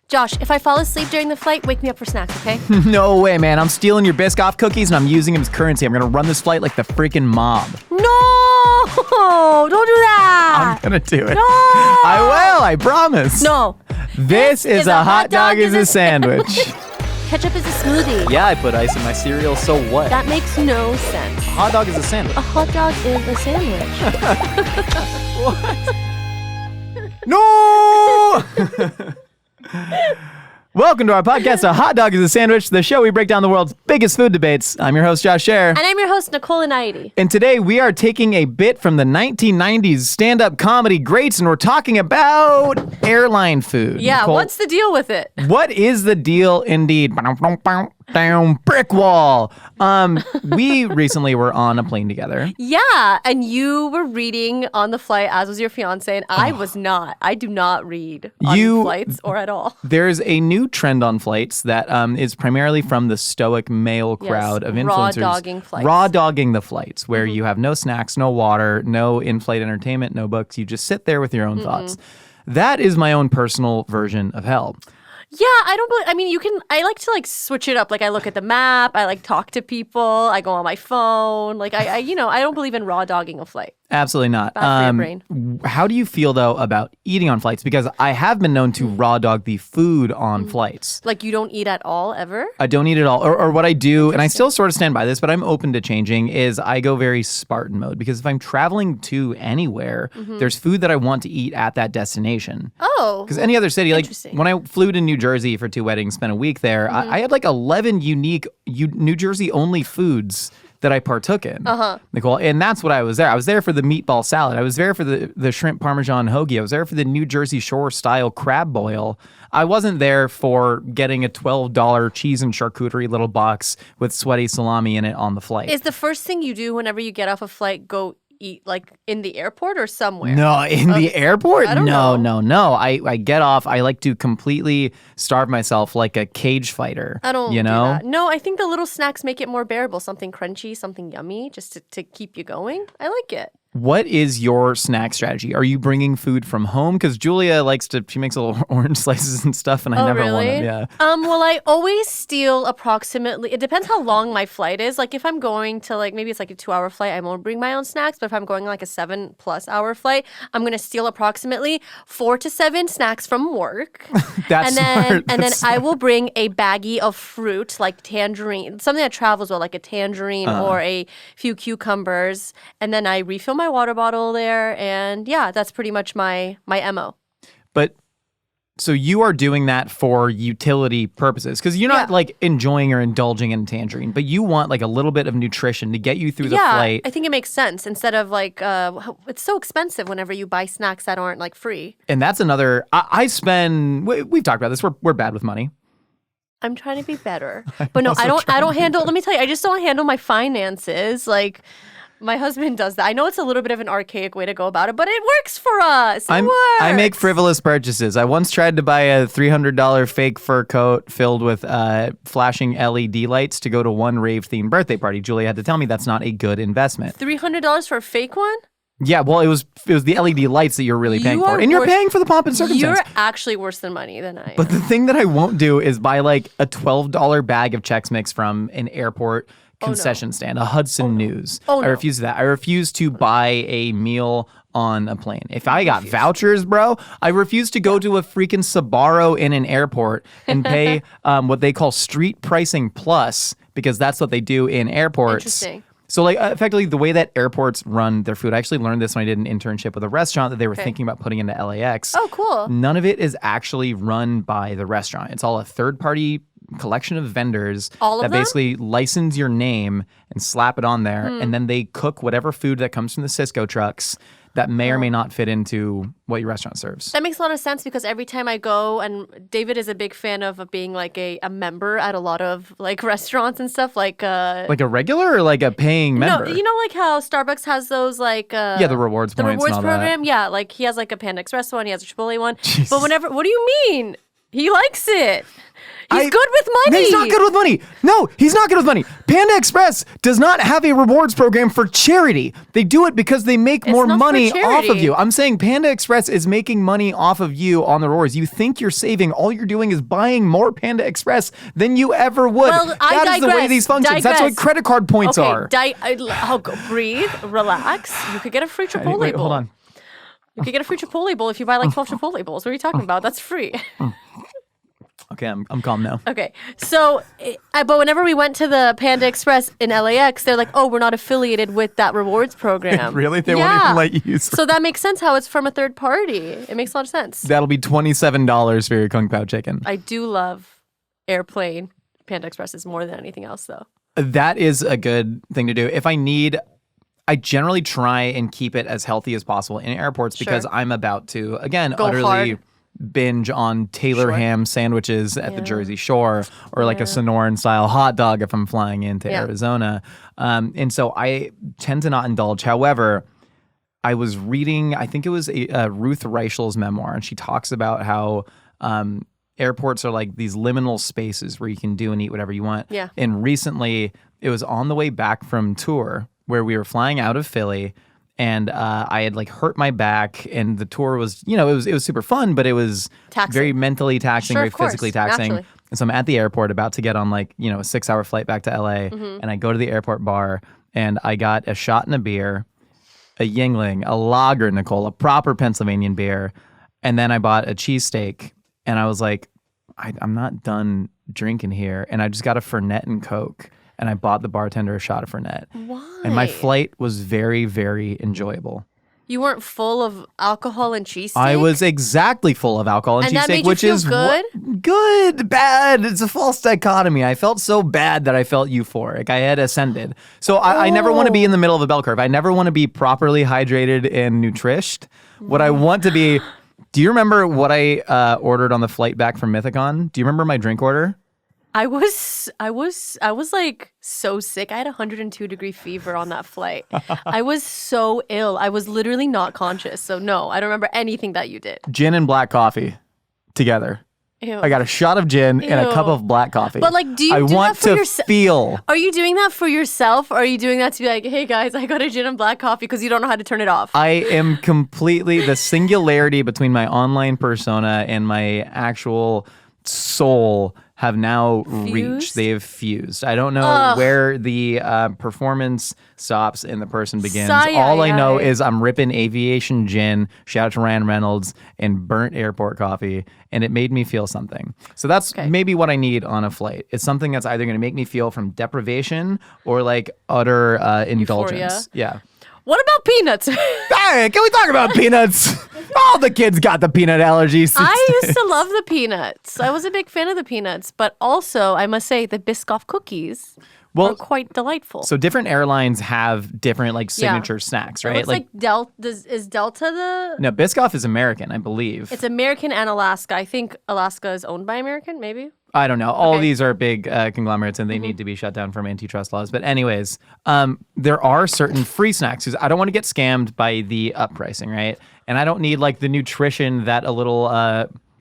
Josh, if I fall asleep during the flight, wake me up for snacks, okay? No way, man. I'm stealing your Biscoff cookies and I'm using them as currency. I'm gonna run this flight like the freaking mob. No! Don't do that! I'm gonna do it. No! I will, I promise. No. This is a hot dog is a sandwich. Ketchup is a smoothie. Yeah, I put ice in my cereal, so what? That makes no sense. A hot dog is a sandwich. A hot dog is a sandwich. No! Welcome to our podcast, A Hot Dog is a Sandwich, the show we break down the world's biggest food debates. I'm your host, Josh Scher. And I'm your host, Nicole. And today we are taking a bit from the 1990s stand-up comedy greats, and we're talking about airline food. Yeah, Nicole, what's the deal with it? What is the deal indeed? Down brick wall. We recently were on a plane together. Yeah, and you were reading on the flight, as was your fiance, and I was not. I do not read on flights or at all. There's a new trend on flights that is primarily from the stoic male crowd of influencers. Raw-dogging flights. Raw-dogging the flights, where you have no snacks, no water, no in-flight entertainment, no books. You just sit there with your own thoughts. That is my own personal version of hell. Yeah, I like to switch it up. Like I look at the map, I talk to people, I go on my phone. I don't believe in raw dogging a flight. Absolutely not. Bad for your brain. How do you feel though about eating on flights? Because I have been known to raw dog the food on flights. Like you don't eat at all ever? I don't eat at all. Or what I do, and I still sort of stand by this, but I'm open to changing, is I go very Spartan mode. Because if I'm traveling to anywhere, there's food that I want to eat at that destination. Oh. Because any other city, like when I flew to New Jersey for 2 weddings, spent a week there, I had 11 unique New Jersey only foods that I partook in, Nicole. And that's what I was there. I was there for the meatball salad. I was there for the shrimp parmesan hoagie. I was there for the New Jersey Shore style crab boil. I wasn't there for getting a $12 cheese and charcuterie little box with sweaty salami in it on the flight. Is the first thing you do whenever you get off a flight go eat in the airport or somewhere? No, in the airport? I don't know. No. I get off. I like to completely starve myself like a cage fighter. I don't do that. No, I think the little snacks make it more bearable. Something crunchy, something yummy, just to keep you going. I like it. What is your snack strategy? Are you bringing food from home? Because Julia she makes little orange slices and stuff, and I never want them. Yeah. Well, I always steal approximately, it depends how long my flight is. Like if I'm going to maybe it's a 2-hour flight, I won't bring my own snacks. But if I'm going a 7+ hour flight, I'm going to steal approximately 4 to 7 snacks from work. That's smart. And then I will bring a baggie of fruit, like tangerine, something that travels well, like a tangerine or a few cucumbers. And then I refill my water bottle there, and yeah, that's pretty much my MO. But so you are doing that for utility purposes, because you're not enjoying or indulging in tangerine, but you want a little bit of nutrition to get you through the flight. I think it makes sense instead of it's so expensive whenever you buy snacks that aren't free. And that's another. We've talked about this. We're bad with money. I'm trying to be better, but no, I don't handle. Let me tell you, I just don't handle my finances My husband does that. I know it's a little bit of an archaic way to go about it, but it works for us. It works. I make frivolous purchases. I once tried to buy a $300 fake fur coat filled with flashing LED lights to go to one rave-themed birthday party. Julia had to tell me that's not a good investment. $300 for a fake one? Yeah, well, it was the LED lights that you're really paying for. And you're paying for the pomp and circumstance. You're actually worse than money than I am. But the thing that I won't do is buy a $12 bag of Chex Mix from an airport concession stand, a Hudson News. I refuse that. I refuse to buy a meal on a plane. If I got vouchers, bro, I refuse to go to a freaking Sbarro in an airport and pay what they call street pricing plus, because that's what they do in airports. Interesting. So effectively the way that airports run their food, I actually learned this when I did an internship with a restaurant that they were thinking about putting into LAX. Oh, cool. None of it is actually run by the restaurant. It's all a third-party collection of vendors that basically license your name and slap it on there, and then they cook whatever food that comes from the Cisco trucks that may or may not fit into what your restaurant serves. That makes a lot of sense, because every time I go, and David is a big fan of being a member at a lot of restaurants and stuff, like a regular or a paying member? No, you know how Starbucks has those the rewards points. The rewards program? That. Yeah, he has a Panda Express one, he has a Chipotle one. Jeez. But what do you mean? He likes it. He's good with money. No, he's not good with money. No, he's not good with money. Panda Express does not have a rewards program for charity. They do it because they make more money off of you. I'm saying Panda Express is making money off of you on the rewards. You think you're saving. All you're doing is buying more Panda Express than you ever would. Well, that is the way these function. That's what credit card points are. I'll go breathe, relax. You could get a free Chipotle bowl. Hold on. You could get a free Chipotle bowl if you buy like 12 Chipotle bowls. What are you talking about? That's free. Okay, I'm calm now. Okay, so, but whenever we went to the Panda Express in LAX, they're like, oh, we're not affiliated with that rewards program. Really? They won't even let you use it. So that makes sense how it's from a third party. It makes a lot of sense. That'll be $27 for your Kung Pao chicken. I do love airplane Panda Expresses more than anything else, though. That is a good thing to do. If I generally try and keep it as healthy as possible in airports because I'm about to, again, utterly hard. binge on Taylor ham sandwiches at the Jersey Shore or like a Sonoran style hot dog if I'm flying into Arizona. And so I tend to not indulge. However, I was reading, I think it was Ruth Reichel's memoir, and she talks about how airports are like these liminal spaces where you can do and eat whatever you want. Yeah. And recently, it was on the way back from tour where we were flying out of Philly. And I had like hurt my back, and the tour was, it was super fun, but it was very mentally taxing, very physically taxing. Naturally. And so I'm at the airport about to get on like, a 6-hour flight back to LA. And I go to the airport bar and I got a shot and a beer, a Yingling, a lager, Nicole, a proper Pennsylvanian beer. And then I bought a cheesesteak and I was like, I'm not done drinking here. And I just got a Fernet and Coke. And I bought the bartender a shot of Fernet. Why? And my flight was very, very enjoyable. You weren't full of alcohol and cheesesteak? I was exactly full of alcohol and cheesesteak, which is good? Good, bad. It's a false dichotomy. I felt so bad that I felt euphoric. I had ascended. So I never want to be in the middle of a bell curve. I never want to be properly hydrated and nutrished. What I want to be... Do you remember what I ordered on the flight back from Mythicon? Do you remember my drink order? I was like so sick. I had 102-degree fever on that flight. I was so ill. I was literally not conscious. So no, I don't remember anything that you did. Gin and black coffee together. Ew. I got a shot of gin and a cup of black coffee. But like, do you do that for yourself? Feel. Are you doing that for yourself, or are you doing that to be like, hey guys, I got a gin and black coffee because you don't know how to turn it off? I am completely the singularity between my online persona and my actual soul have now reached. They've fused. I don't know where the performance stops and the person begins. All I know is I'm ripping aviation gin, shout out to Ryan Reynolds, and burnt airport coffee, and it made me feel something. So that's maybe what I need on a flight. It's something that's either going to make me feel from deprivation or like utter indulgence. Yeah. What about peanuts? Hey, can we talk about peanuts? All the kids got the peanut allergies. I used to love the peanuts. I was a big fan of the peanuts, but also I must say the Biscoff cookies are quite delightful. So different airlines have different like signature snacks, right? It looks like is Delta the... No, Biscoff is American, I believe. It's American and Alaska. I think Alaska is owned by American, maybe? I don't know. All these are big conglomerates and they need to be shut down from antitrust laws. But anyways, there are certain free snacks because I don't want to get scammed by the up pricing, right? And I don't need like the nutrition that a little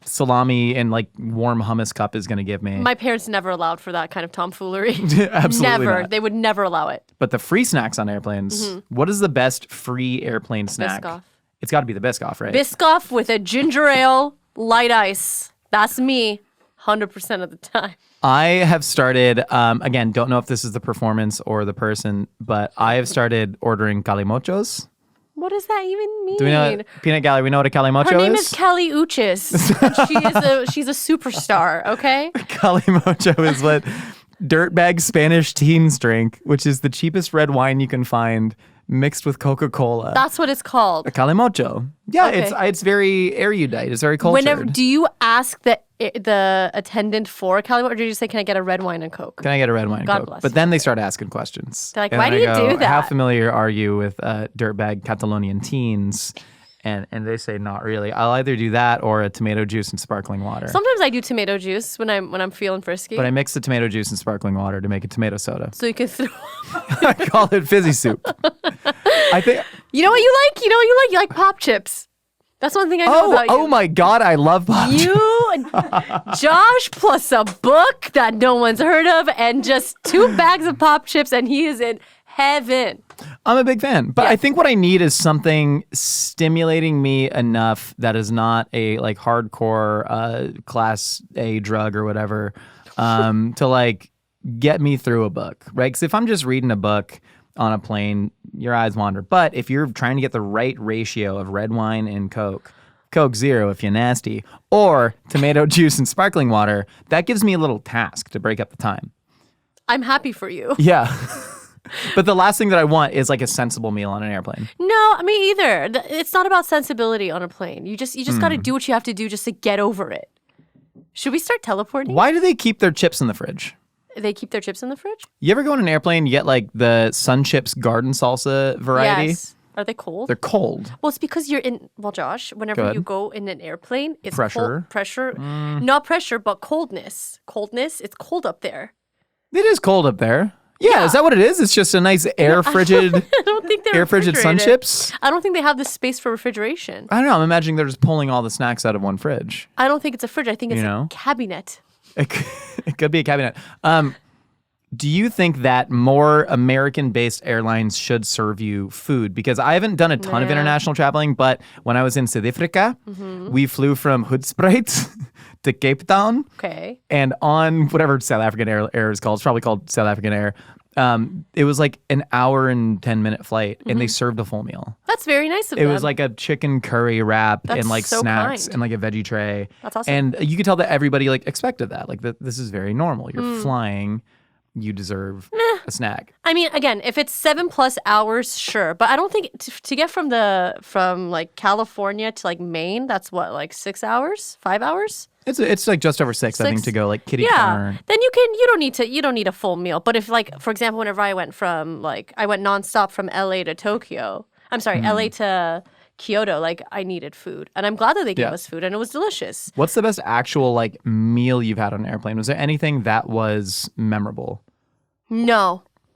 salami and like warm hummus cup is going to give me. My parents never allowed for that kind of tomfoolery. Absolutely never. not. They would never allow it. But the free snacks on airplanes, what is the best free airplane snack? Biscoff. It's got to be the Biscoff, right? Biscoff with a ginger ale, light ice. That's me. 100% of the time. I have started, again, don't know if this is the performance or the person, but I have started ordering calimochos. What does that even mean? Do we know, Peanut Gallery, we know what a calimocho is? Her name is Callie Uchis. She's a superstar, okay? Calimocho is what dirtbag Spanish teens drink, which is the cheapest red wine you can find mixed with Coca-Cola. That's what it's called. A calimocho. Yeah, it's very erudite. It's very cultured. Do you ask the attendant for a calimocho, or do you just say, can I get a red wine and Coke? Can I get a red wine and God Coke? bless But you. then they start asking questions. They're like, why do you do that? How familiar are you with dirtbag Catalonian teens? And they say not really. I'll either do that or a tomato juice and sparkling water. Sometimes I do tomato juice when I'm feeling frisky. But I mix the tomato juice and sparkling water to make a tomato soda. So you can throw. I call it fizzy soup. I think. You know what you like? You like pop chips. That's one thing I know about you. Oh my God, I love pop chips. You, Josh, plus a book that no one's heard of, and just 2 bags of pop chips, and he is in heaven. I'm a big fan, but I think what I need is something stimulating me enough that is not a like hardcore class A drug or whatever, to like get me through a book, right? Because if I'm just reading a book on a plane, your eyes wander. But if you're trying to get the right ratio of red wine and Coke Zero if you're nasty, or tomato juice and sparkling water, that gives me a little task to break up the time. I'm happy for you. Yeah. But the last thing that I want is like a sensible meal on an airplane. No, me either. It's not about sensibility on a plane. You just got to do what you have to do just to get over it. Should we start teleporting? Why do they keep their chips in the fridge? They keep their chips in the fridge? You ever go on an airplane, you get like the Sun Chips garden salsa variety? Yes. Are they cold? They're cold. Well, it's because you're in, Josh, whenever you go in an airplane, it's pressure. Not pressure, but coldness. Coldness, it's cold up there. It is cold up there. Yeah, is that what it is? It's just a nice air frigid, I don't think they're air frigid Sun Chips? I don't think they have the space for refrigeration. I don't know. I'm imagining they're just pulling all the snacks out of one fridge. I don't think it's a fridge. I think it's a cabinet. It could be a cabinet. Do you think that more American-based airlines should serve you food? Because I haven't done a ton of international traveling, but when I was in South Africa, we flew from Hoedspruit to Cape Town. Okay. And on whatever South African air is called, it's probably called South African Air. It was like an hour and 10-minute flight, and they served a full meal. That's very nice of them. It was like a chicken curry wrap and like so snacks kind. and like a veggie tray. That's awesome. And you could tell that everybody like expected that. Like this is very normal. You're flying. You deserve a snack. I mean, again, if it's 7+ hours, sure. But I don't think to get from like California to like Maine, that's what, like 6 hours, 5 hours? It's like just over 6, I think, to go like kitty corner. Then you don't need a full meal. But if like, for example, whenever I went nonstop from LA to Tokyo. I'm sorry, LA to Kyoto, like I needed food. And I'm glad that they gave us food and it was delicious. What's the best actual like meal you've had on an airplane? Was there anything that was memorable?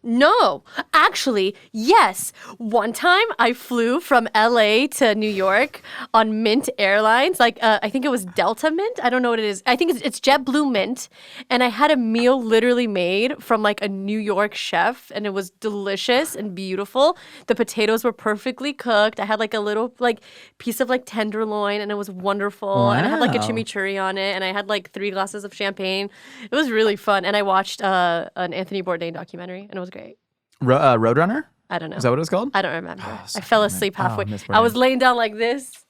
No, actually, yes. One time I flew from LA to New York on Mint Airlines. Like, I think it was Delta Mint. I don't know what it is. I think it's JetBlue Mint. And I had a meal literally made from like a New York chef, and it was delicious and beautiful. The potatoes were perfectly cooked. I had like a little like piece of like tenderloin, and it was wonderful. Wow. And I had like a chimichurri on it, and I had like 3 glasses of champagne. It was really fun. And I watched an Anthony Bourdain documentary, and it was great. Roadrunner? I don't know. Is that what it was called? I don't remember. Oh, I fell asleep halfway. I was laying down like this.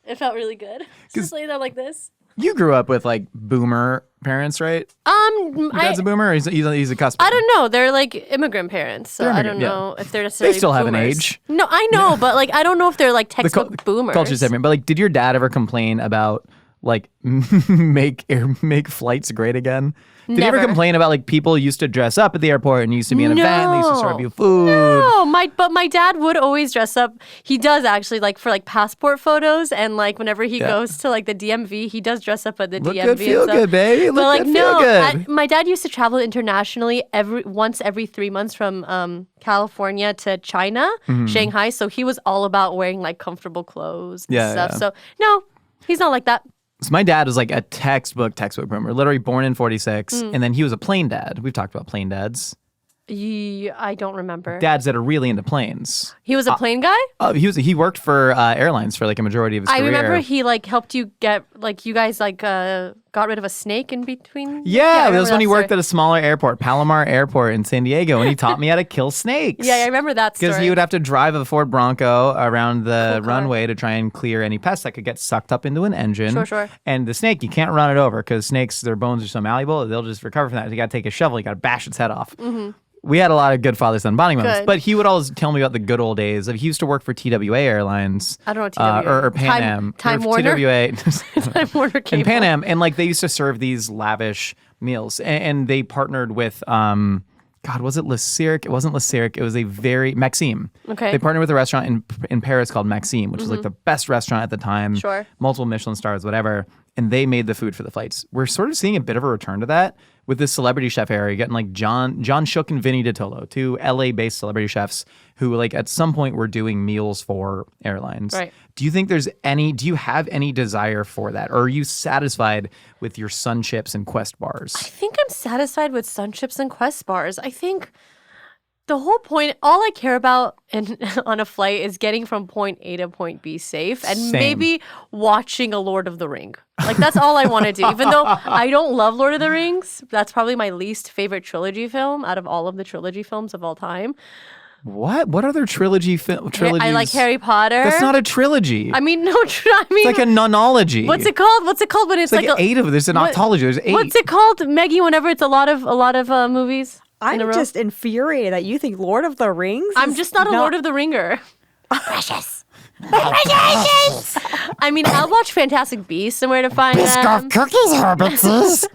It felt really good. Just laying down like this. You grew up with like boomer parents, right? Your dad's a boomer, or he's a cusp. I don't know. They're like immigrant parents, so I don't know if they're necessarily. They still have an boomers. age. No, I know, but like I don't know if they're like textbook boomers. Culture's different, but like, did your dad ever complain about like make flights great again? Did Never. you ever complain about like people used to dress up at the airport and used to be in a van, they used to serve you food? No, but my dad would always dress up. He does actually, like for like passport photos, and like whenever he goes to like the DMV, he does dress up at the Look DMV. good, feel good, baby. Look good, feel good. My dad used to travel internationally once every 3 months from California to China, Shanghai. So he was all about wearing like comfortable clothes and stuff. Yeah. So no, he's not like that. So my dad was like a textbook boomer, literally born in 46. And then he was a plane dad. We've talked about plane dads. I don't remember. Dads that are really into planes. He was a plane guy? He worked for airlines for like a majority of his career. I remember he like helped you get, like you guys like got rid of a snake in between. Yeah, that was when he worked at a smaller airport, Palomar Airport in San Diego, and he taught me how to kill snakes. Yeah, I remember that story. Because he would have to drive a Ford Bronco around the runway to try and clear any pests that could get sucked up into an engine. Sure. And the snake, you can't run it over because snakes, their bones are so malleable, they'll just recover from that. You got to take a shovel, you got to bash its head off. We had a lot of good father-son bonding moments, but he would always tell me about the good old days. He used to work for TWA Airlines. I don't know TWA. Or Pan Am. Time Warner? TWA. Time Warner Cable. And Pan Am. And like they used to serve these lavish meals. And they partnered with, God, was it Le Cirque? It wasn't Le Cirque. It was Maxime. Okay. They partnered with a restaurant in Paris called Maxime, which was like the best restaurant at the time. Sure. Multiple Michelin stars, whatever. And they made the food for the flights. We're sort of seeing a bit of a return to that, with this celebrity chef era. You're getting like John Shook and Vinny DiTolo, two LA-based celebrity chefs who like at some point were doing meals for airlines. Right. Do you think do you have any desire for that? Or are you satisfied with your Sun Chips and Quest bars? I think I'm satisfied with Sun Chips and Quest bars. I think the whole point, all I care about on a flight is getting from point A to point B safe and Same. maybe watching a Lord of the Ring. Like, that's all I want to do. Even though I don't love Lord of the Rings, that's probably my least favorite trilogy film out of all of the trilogy films of all time. What other trilogies? I like Harry Potter. That's not a trilogy. I mean, it's like a nonology. What's it called? What's it called when it's like eight of them? There's an octology. There's 8. What's it called, Maggie? Whenever it's a lot of movies. I'm just infuriated that you think Lord of the Rings. I'm just not a Lord of the Ringer. Precious. I mean, I'll watch Fantastic Beasts and Where to Find Them. Cookies, Hobbitses.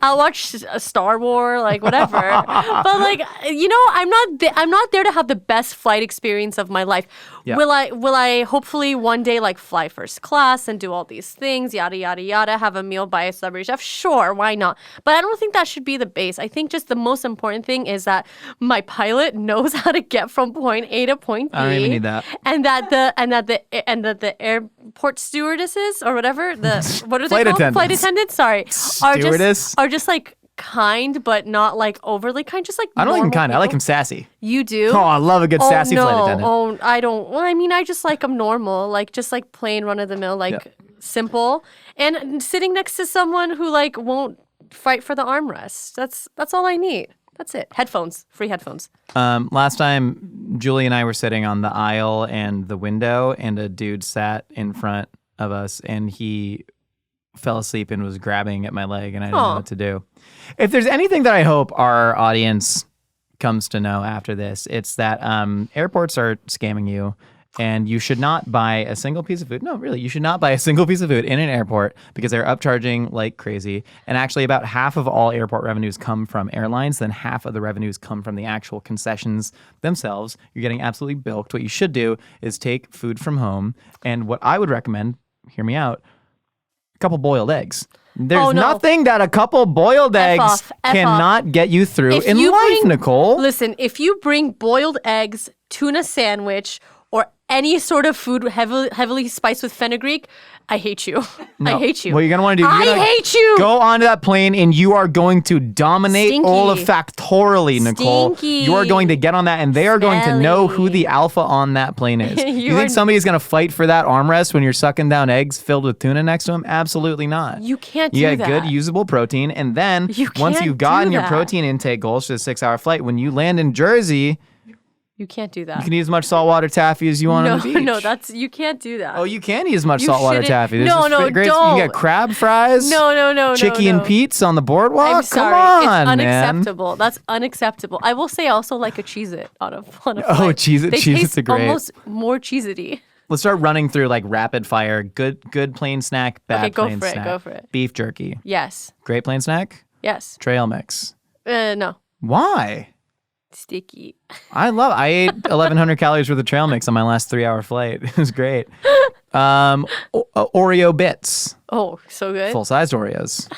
I'll watch Star Wars, like whatever. But like, I'm not there to have the best flight experience of my life. Yeah. Will I hopefully one day like fly first class and do all these things, yada yada yada, have a meal by a celebrity chef? Sure, why not? But I don't think that should be the base. I think just the most important thing is that my pilot knows how to get from point A to point B. I don't even need that. And that the airport stewardesses or whatever, what are they called? Flight attendants, sorry. Stewardess? Are just like kind, but not like overly kind, just like I don't like him kind. people. I like him sassy. You do? Oh, I love a good sassy no. flight attendant. Oh, I don't. Well, I mean, I just like them normal, like just like plain run of the mill, like simple, and sitting next to someone who like won't fight for the armrest. That's all I need. That's it. Headphones, free headphones. Last time, Julie and I were sitting on the aisle and the window, and a dude sat in front of us, and he fell asleep and was grabbing at my leg, and I didn't know what to do. If there's anything that I hope our audience comes to know after this, it's that airports are scamming you. And you should not buy a single piece of food. No, really, you should not buy a single piece of food in an airport because they're upcharging like crazy. And actually, about half of all airport revenues come from airlines. Then half of the revenues come from the actual concessions themselves. You're getting absolutely bilked. What you should do is take food from home. And what I would recommend, hear me out, a couple boiled eggs. There's nothing that a couple boiled eggs cannot get you through in life, Nicole. Listen, if you bring boiled eggs, tuna sandwich, or any sort of food heavily spiced with fenugreek, I hate you. No. I hate you. What you're going to want to do, I hate you. Go onto that plane and you are going to dominate Stinky. olfactorily, Nicole. Stinky. You are going to get on that and they are going to know who the alpha on that plane is. You think somebody's going to fight for that armrest when you're sucking down eggs filled with tuna next to them? Absolutely not. You can't do that. that. You get good usable protein, and then once you've gotten your protein intake goals for the 6-hour flight, when you land in Jersey, you can't do that. you can eat as much saltwater taffy as you want on the beach. No, you can't do that. Oh, you can eat as much saltwater taffy. No, great. don't. You can get crab fries. No. Chicky and Pete's on the boardwalk. I'm sorry. Come on, it's unacceptable. man. That's unacceptable. I will say also like a Cheez-It on a flight. Oh, Cheez-Its are great. Almost more Cheez-Ity. Let's start running through like rapid fire. Good plain snack, bad plain snack. Go for it. Beef jerky. Yes. Great plain snack? Yes. Trail mix. No. Why? Sticky. I ate 1,100 calories worth of trail mix on my last 3-hour flight. It was great. Oreo bits. Oh, so good. Full-sized Oreos.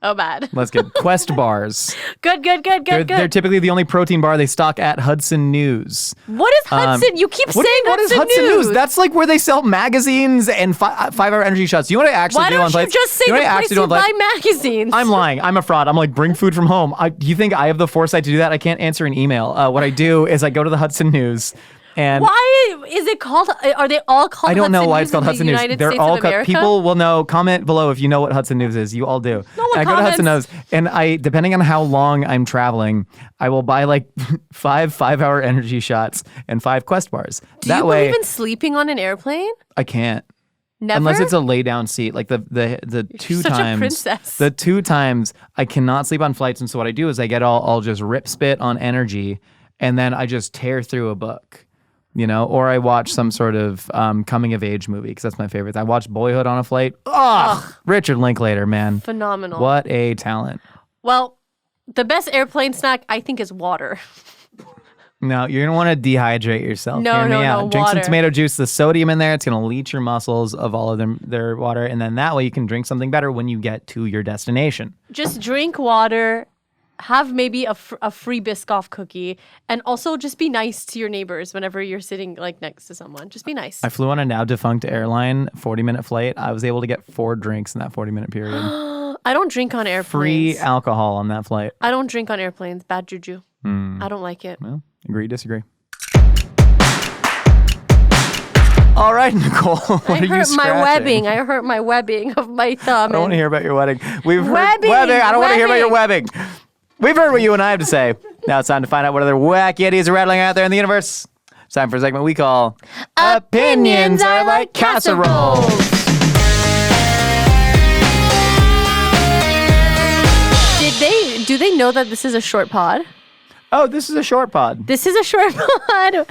Oh, bad. Let's get Quest bars. Good. They're typically the only protein bar they stock at Hudson News. What is Hudson? You keep saying what is Hudson News? That's like where they sell magazines and 5-hour energy shots. You know what I actually do on flights? Why don't you just say the place you buy magazines? I'm lying. I'm a fraud. I'm like, bring food from home. Do you think I have the foresight to do that? I can't answer an email. What I do is I go to the Hudson News. And why is it called? Are they all called? I don't know why Hudson it's called Hudson News. They're all people will know. Comment below if you know what Hudson News is. You all do. No one I go to comments. Hudson News, and depending on how long I'm traveling, I will buy like 5-hour energy shots and 5 Quest bars. Do you believe in sleeping on an airplane? I can't. Never. Unless it's a lay down seat, like the two such times. A princess. The 2 times I cannot sleep on flights, and so what I do is I get all just rip spit on energy, and then I just tear through a book. Or I watch some sort of coming of age movie because that's my favorite. I watched Boyhood on a flight. Ugh. Richard Linklater, man. Phenomenal. What a talent. Well, the best airplane snack I think is water. No, you're going to want to dehydrate yourself. No, Hear me no, out. no, Drink some water. tomato juice, the sodium in there. It's going to leach your muscles of all of their water. And then that way you can drink something better when you get to your destination. Just drink water. Have maybe a free Biscoff cookie, and also just be nice to your neighbors whenever you're sitting like next to someone. Just be nice. I flew on a now defunct airline, 40-minute flight. I was able to get 4 drinks in that 40-minute period. I don't drink on airplanes. Free alcohol on that flight. I don't drink on airplanes. Bad juju. I don't like it. Well, agree, disagree. All right, Nicole. What I are you hurt my scratching? webbing. I hurt my webbing of my thumb. I don't want to hear about your wedding. We've heard Webbing, webbing. I don't want to hear about your webbing. webbing. We've heard what you and I have to say. Now it's time to find out what other wacky ideas are rattling out there in the universe. It's time for a segment we call Opinions Are Like Casseroles. Do they know that this is a short pod? Oh, this is a short pod. This is a short pod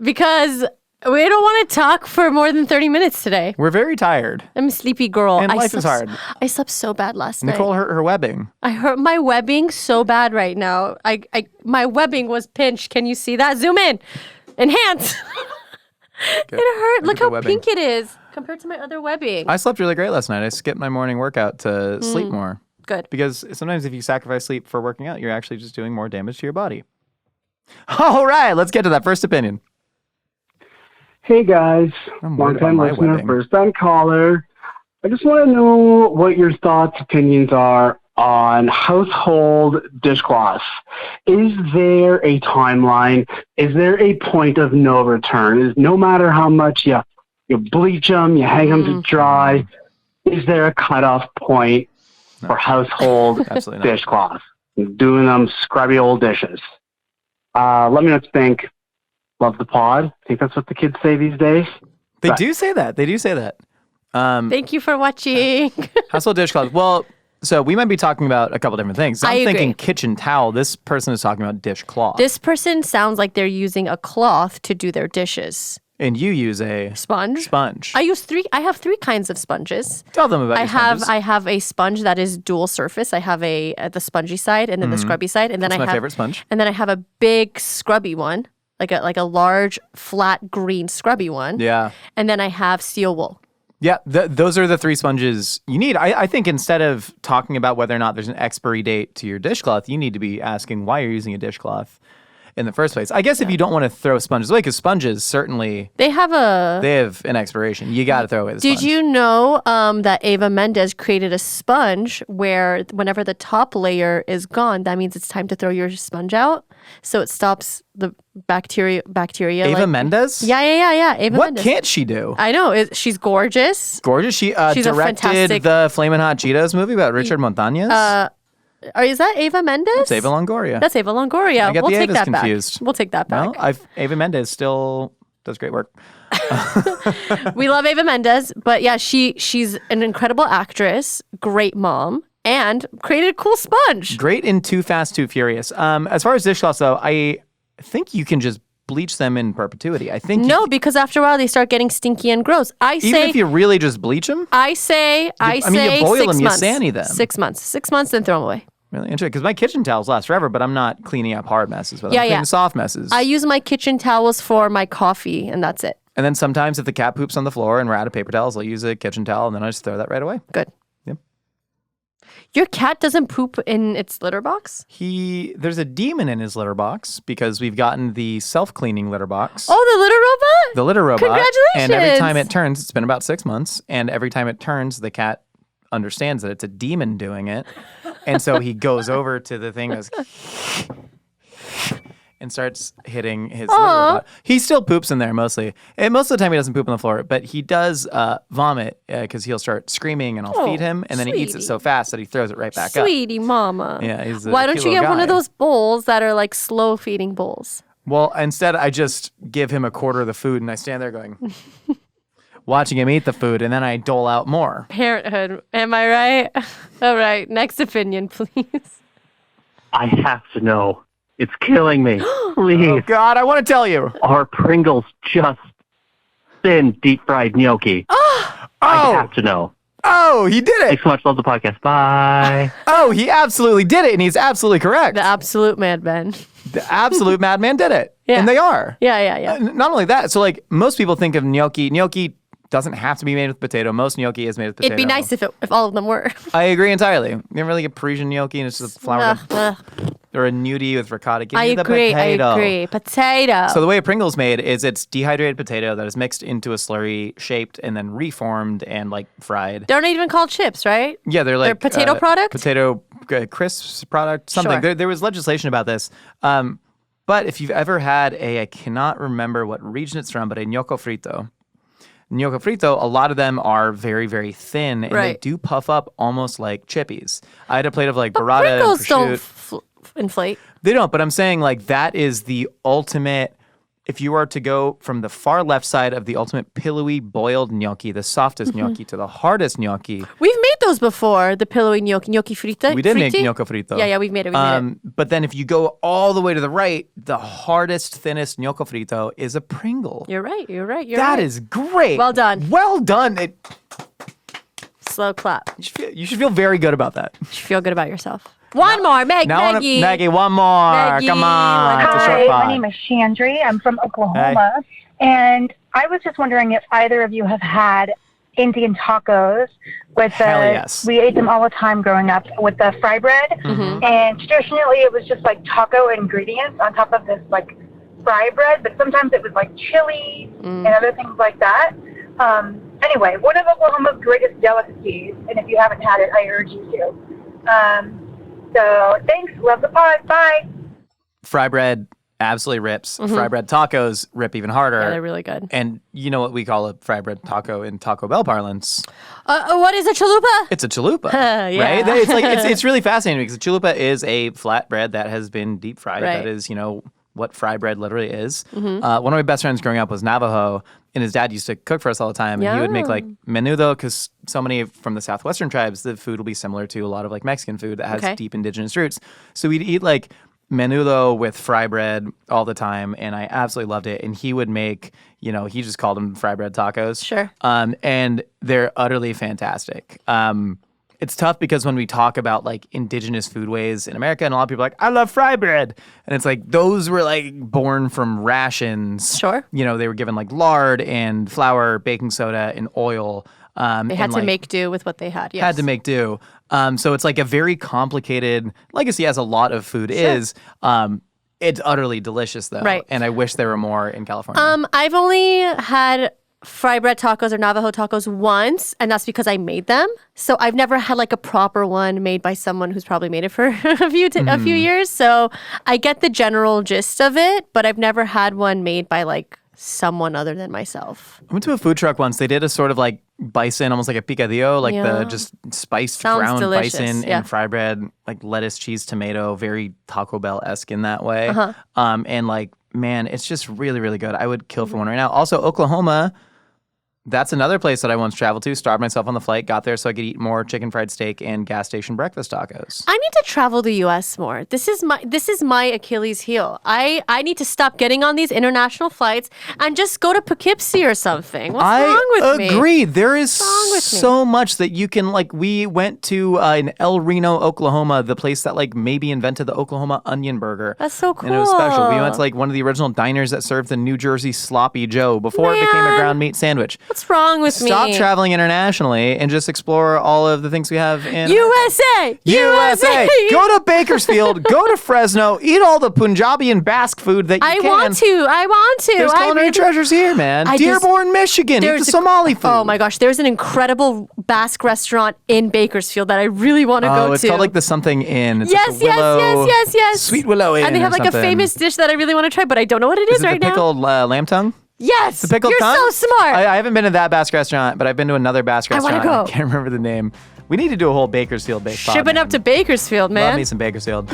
because we don't want to talk for more than 30 minutes today. We're very tired. I'm a sleepy girl. And life is hard. I slept so bad last Nicole night. hurt her webbing. I hurt my webbing so bad right now. My webbing was pinched. Can you see that? Zoom in. Enhance. It hurt. Look at the how webbing. pink it is compared to my other webbing. I slept really great last night. I skipped my morning workout to sleep more. Good. Because sometimes if you sacrifice sleep for working out, you're actually just doing more damage to your body. All right, let's get to that first opinion. Hey guys, I'm worried long-time about my listener, webbing. first-time caller. I just want to know what your thoughts, opinions are on household dishcloths. Is there a timeline? Is there a point of no return? Is no matter how much you bleach them, you hang them to dry, is there a cutoff point for household Absolutely not. dishcloths? Doing them scrubby old dishes. Let me know what you think. Love the pod. I think that's what the kids say these days. They do say that. They do say that. Thank you for watching. Household dishcloth. Well, so we might be talking about a couple different things. I I'm agree. thinking kitchen towel. This person is talking about dishcloth. This person sounds like they're using a cloth to do their dishes. And you use a Sponge? sponge. I have 3 kinds of sponges. Tell them about your sponges. I have a sponge that is dual surface. I have the spongy side and then the scrubby side, and then That's I my have favorite sponge. And then I have a big scrubby one, like a large flat green scrubby one. Yeah. And then I have steel wool. Yeah, those are the 3 sponges you need. I think instead of talking about whether or not there's an expiry date to your dishcloth, you need to be asking why you're using a dishcloth in the first place. I guess if you don't want to throw sponges away, because sponges certainly They have an expiration. You got to throw away the sponge. Did you know that Ava Mendez created a sponge where whenever the top layer is gone, that means it's time to throw your sponge out, so it stops the bacteria. Ava Mendez? Yeah. Ava What Mendez. can't she do? I know. She's gorgeous. Gorgeous. She She's a directed fantastic- the Flamin' Hot Cheetos movie about Richard Montañez. Is that Ava Mendez? It's Ava Longoria. That's Ava Longoria. I get we'll the take Avas that confused. back. We'll take that back. Well, Ava Mendez still does great work. We love Ava Mendez, but yeah, she's an incredible actress, great mom, and created a cool sponge. Great in Too Fast, Too Furious. As far as dishcloths, though, I think you can just bleach them in perpetuity. I think No, because after a while they start getting stinky and gross. even if you really just bleach them. I say I mean, you boil 6 them, you months. Sanny them. 6 months. 6 months, then throw them away. Really interesting, because my kitchen towels last forever, but I'm not cleaning up hard messes. But Yeah, I'm cleaning yeah. soft messes. I use my kitchen towels for my coffee, and that's it. And then sometimes if the cat poops on the floor and we're out of paper towels, I'll use a kitchen towel, and then I just throw that right away. Good. Yep. Your cat doesn't poop in its litter box? There's a demon in his litter box because we've gotten the self-cleaning litter box. Oh, the litter robot? The litter robot. Congratulations. And every time it turns, it's been about 6 months, and every time it turns, the cat understands that it's a demon doing it. And so he goes over to the thing, goes, and starts hitting his litter robot. He still poops in there mostly. And most of the time he doesn't poop on the floor, but he does vomit because he'll start screaming and I'll feed him. And then he eats it sweetie. so fast that he throws it right back up. Sweetie mama. Yeah, he's a Why don't cute you get little one of guy. those bowls that are like slow feeding bowls? Well, instead I just give him a quarter of the food and I stand there going, watching him eat the food, and then I dole out more. Parenthood. Am I right? All right. Next opinion, please. I have to know. It's killing me. Oh, Please. God, I want to tell you. Are Pringles just thin, deep-fried gnocchi? I have to know. Oh, he did it. Thanks so much. Love the podcast. Bye. Oh, he absolutely did it, and he's absolutely correct. The absolute madman. The absolute madman did it. Yeah. And they are. Yeah. Not only that, so like most people think of gnocchi. Gnocchi doesn't have to be made with potato. Most gnocchi is made with potato. It'd be nice if all of them were. I agree entirely. You never really get Parisian gnocchi and it's just flour or a gnudi with ricotta. Give me the potato. I agree. Potato. So the way a Pringle's made is it's dehydrated potato that is mixed into a slurry, shaped, and then reformed and like fried. They're not even called chips, right? Yeah, they're like potato product? Potato crisps product, something. Sure. There was legislation about this. But if you've ever had I cannot remember what region it's from, but a gnocco frito. Gnocco frito, a lot of them are very, very thin, and they do puff up almost like chippies. I had a plate of like burrata and Pringles prosciutto. don't inflate. They don't, but I'm saying like that is the ultimate. If you are to go from the far left side of the ultimate pillowy boiled gnocchi, the softest gnocchi, to the hardest gnocchi. We've made those before, the pillowy gnocchi frita. We did make gnocco frito. Yeah, we've made it. But then if you go all the way to the right, the hardest, thinnest gnocco frito is a Pringle. You're right. That is great. Well done. Well done. Slow clap. You should feel very good about that. You should feel good about yourself. One more, Maggie. Maggie, one more. Maggie, Come on. It's a Hi, short pod. my name is Chandri. I'm from Oklahoma. And I was just wondering if either of you have had Indian tacos with Hell yes. we ate them all the time growing up with the fry bread. Mm-hmm. And traditionally it was just like taco ingredients on top of this like fry bread, but sometimes it was like chili and other things like that. Anyway, one of Oklahoma's greatest delicacies, and if you haven't had it, I urge you to. So thanks. Love the pod. Bye. Fry bread absolutely rips. Fry bread tacos rip even harder. Yeah, they're really good. And you know what we call a fry bread taco in Taco Bell parlance? What is a chalupa? It's a chalupa, Yeah. right? It's really fascinating because a chalupa is a flat bread that has been deep fried. Right. That is, what fry bread literally is. One of my best friends growing up was Navajo, and his dad used to cook for us all the time. And he would make like menudo because so many from the southwestern tribes, the food will be similar to a lot of like Mexican food that has deep indigenous roots. So we'd eat like menudo with fry bread all the time, and I absolutely loved it. And he would make, he just called them fry bread tacos. Sure. And they're utterly fantastic. It's tough because when we talk about like indigenous foodways in America, and a lot of people are like, I love fry bread. And it's like, those were like born from rations. Sure. They were given like lard and flour, baking soda, and oil. They had to make do with what they had. Yes. Had to make do. So it's like a very complicated legacy, as a lot of food is. It's utterly delicious though. Right. And I wish there were more in California. I've only had fry bread tacos or Navajo tacos once, and that's because I made them. So I've never had like a proper one made by someone who's probably made it for a few years. So I get the general gist of it, but I've never had one made by like someone other than myself. I went to a food truck once. They did a sort of like bison, almost like a picadillo, like the just spiced ground delicious. bison Yeah. and fry bread, like lettuce, cheese, tomato, very Taco Bell-esque in that way. And like, man, it's just really, really good. I would kill for one right now. Also, Oklahoma, that's another place that I once traveled to, starved myself on the flight, got there so I could eat more chicken fried steak and gas station breakfast tacos. I need to travel the U.S. more. This is my Achilles heel. I need to stop getting on these international flights and just go to Poughkeepsie or something. What's wrong with me? I agree. There is with so much that you can, like, we went to in El Reno, Oklahoma, the place that like maybe invented the Oklahoma onion burger. That's so cool. And it was special. We went to like one of the original diners that served the New Jersey Sloppy Joe before it became a ground meat sandwich. What's wrong with me? Stop traveling internationally and just explore all of the things we have in USA! Go to Bakersfield, go to Fresno, eat all the Punjabi and Basque food that you can. I want to. There's culinary treasures here, man. Dearborn, Michigan. Eat the Somali food. Oh my gosh, there's an incredible Basque restaurant in Bakersfield that I really want to go to. Oh, it's called like the Something Inn. It's yes. Sweet Willow Inn. And they have like a famous dish that I really want to try, but I don't know what it is right the now. pickled lamb tongue? Yes, the pickled you're tongue? so smart. I haven't been to that Basque restaurant, but I've been to another Basque restaurant. I want to go. I can't remember the name. We need to do a whole Bakersfield-based pod. Shipping up to Bakersfield, man. Love me some Bakersfield.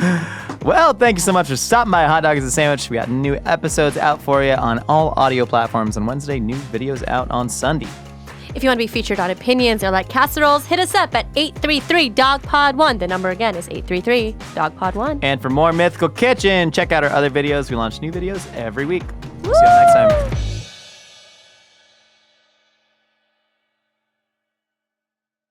Well, thank you so much for stopping by Hot Dog is a Sandwich. We got new episodes out for you on all audio platforms on Wednesday, new videos out on Sunday. If you want to be featured on Opinions or like Casseroles, hit us up at 833-DOG-POD1. The number again is 833-DOG-POD1. And for more Mythical Kitchen, check out our other videos. We launch new videos every week. See you next time.